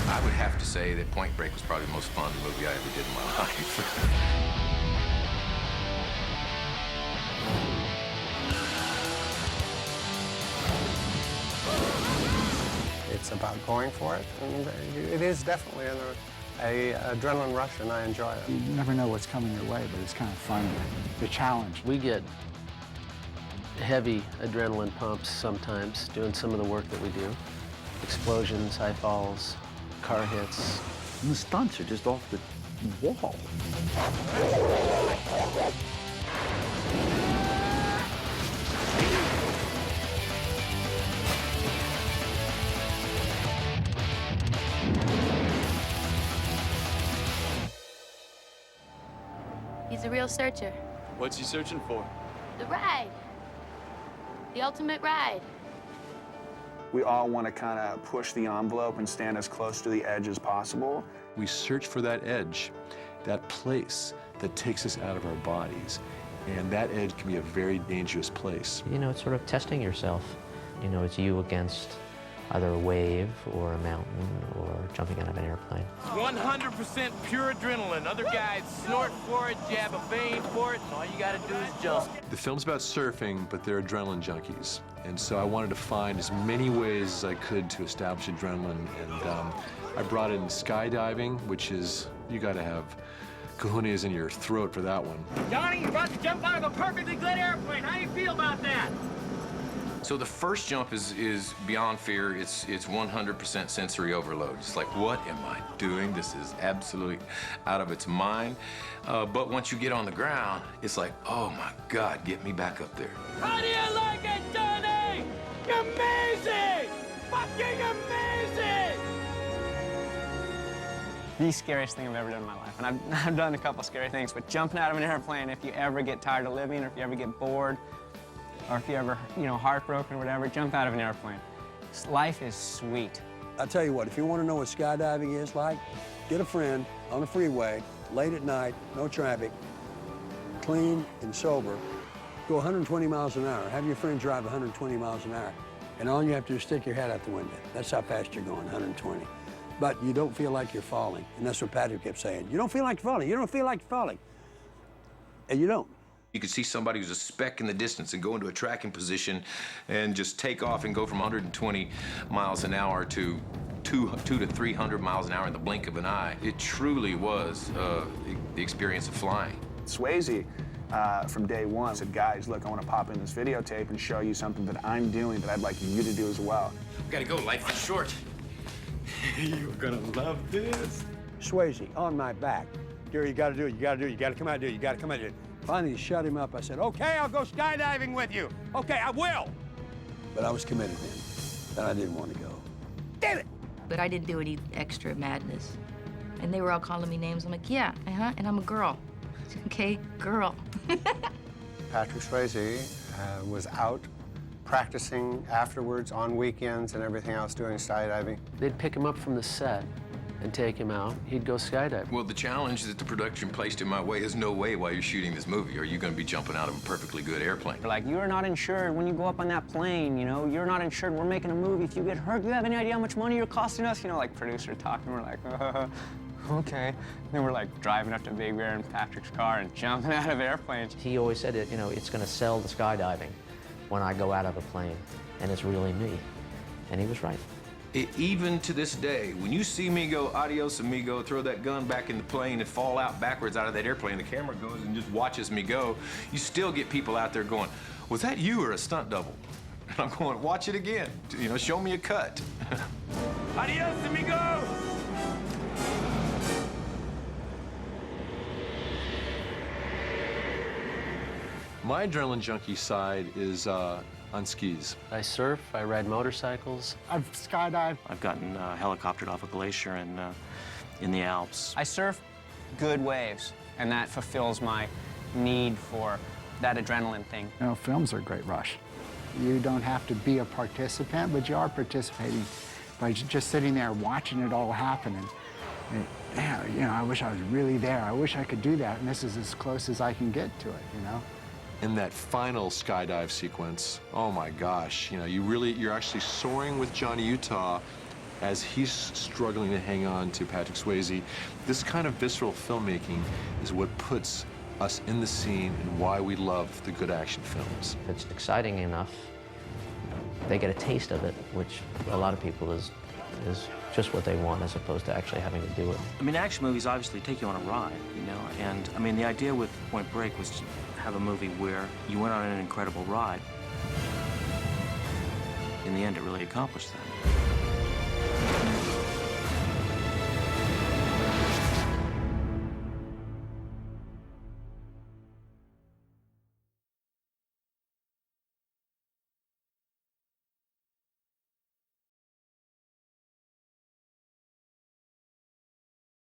I would have to say that Point Break was probably the most fun movie I ever did in my life. It's about going for it, and it is definitely an adrenaline rush, and I enjoy it. You never know what's coming your way, but it's kind of fun, the challenge. We get heavy adrenaline pumps sometimes doing some of the work that we do. Explosions, high falls, car hits. And the stunts are just off the wall. He's a real searcher. What's he searching for? The ride. The ultimate ride. We all want to kind of push the envelope and stand as close to the edge as possible. We search for that edge, that place that takes us out of our bodies. And that edge can be a very dangerous place. You know, it's sort of testing yourself. You know, it's you against either a wave or a mountain or jumping out of an airplane. 100% pure adrenaline. Other guys snort for it, jab a vein for it, and all you gotta do is jump. The film's about surfing, but they're adrenaline junkies. And so I wanted to find as many ways as I could to establish adrenaline. And I brought in skydiving, which is, you gotta have cojones in your throat for that one. Johnny, you're about to jump out of a perfectly good airplane. How do you feel about that? So the first jump is beyond fear. It's 100% sensory overload. It's like, what am I doing? This is absolutely out of its mind. But once you get on the ground, it's like, oh my God, get me back up there. How do you like it, Johnny? Amazing! Fucking amazing! The scariest thing I've ever done in my life. And I've done a couple scary things, but jumping out of an airplane, if you ever get tired of living or if you ever get bored, or if you ever, heartbroken or whatever, jump out of an airplane. Life is sweet. I'll tell you what, if you want to know what skydiving is like, get a friend on the freeway, late at night, no traffic, clean and sober, go 120 miles an hour. Have your friend drive 120 miles an hour, and all you have to do is stick your head out the window. That's how fast you're going, 120. But you don't feel like you're falling, and that's what Patrick kept saying. You don't feel like you're falling. You don't feel like you're falling. And you don't. You could see somebody who's a speck in the distance and go into a tracking position and just take off and go from 120 miles an hour to 200 to 300 miles an hour in the blink of an eye. It truly was the experience of flying. Swayze, from day one, said, guys, look, I want to pop in this videotape and show you something that I'm doing that I'd like you to do as well. We gotta go, life is short. You're gonna love this. Swayze, on my back. Gary, you gotta do it, you gotta do it, you gotta come out and do it, you gotta come out and do it. Finally, shut him up. I said, okay, I'll go skydiving with you. Okay, I will. But I was committed then, and I didn't want to go. Damn it! But I didn't do any extra madness. And they were all calling me names. I'm like, yeah, and I'm a girl. Okay, girl. Patrick Swayze was out practicing afterwards on weekends and everything else, doing skydiving. They'd pick him up from the set and take him out. He'd go skydiving. Well, the challenge that the production placed in my way is no way while you're shooting this movie are you going to be jumping out of a perfectly good airplane. They're like, you're not insured when you go up on that plane, you're not insured, we're making a movie. If you get hurt, do you have any idea how much money you're costing us? Like producer talking, we're like, okay. Then we're like driving up to Big Bear in Patrick's car and jumping out of airplanes. He always said, it's going to sell the skydiving when I go out of a plane, and it's really me. And he was right. Even to this day, when you see me go adios amigo, throw that gun back in the plane and fall out backwards out of that airplane, the camera goes and just watches me go, you still get people out there going, was that you or a stunt double? And I'm going, watch it again. Show me a cut. Adios, amigo! My adrenaline junkie side is on skis. I surf, I ride motorcycles. I've skydived. I've gotten helicoptered off a glacier in the Alps. I surf good waves, and that fulfills my need for that adrenaline thing. Films are a great rush. You don't have to be a participant, but you are participating by just sitting there watching it all happen. And I wish I was really there. I wish I could do that, and this is as close as I can get to it, In that final skydive sequence, oh my gosh, you're actually soaring with Johnny Utah as he's struggling to hang on to Patrick Swayze. This kind of visceral filmmaking is what puts us in the scene and why we love the good action films. If it's exciting enough, they get a taste of it, which a lot of people is just what they want as opposed to actually having to do it. I mean, action movies obviously take you on a ride, you know, and I mean, the idea with Point Break was to have a movie where you went on an incredible ride. In the end, it really accomplished that.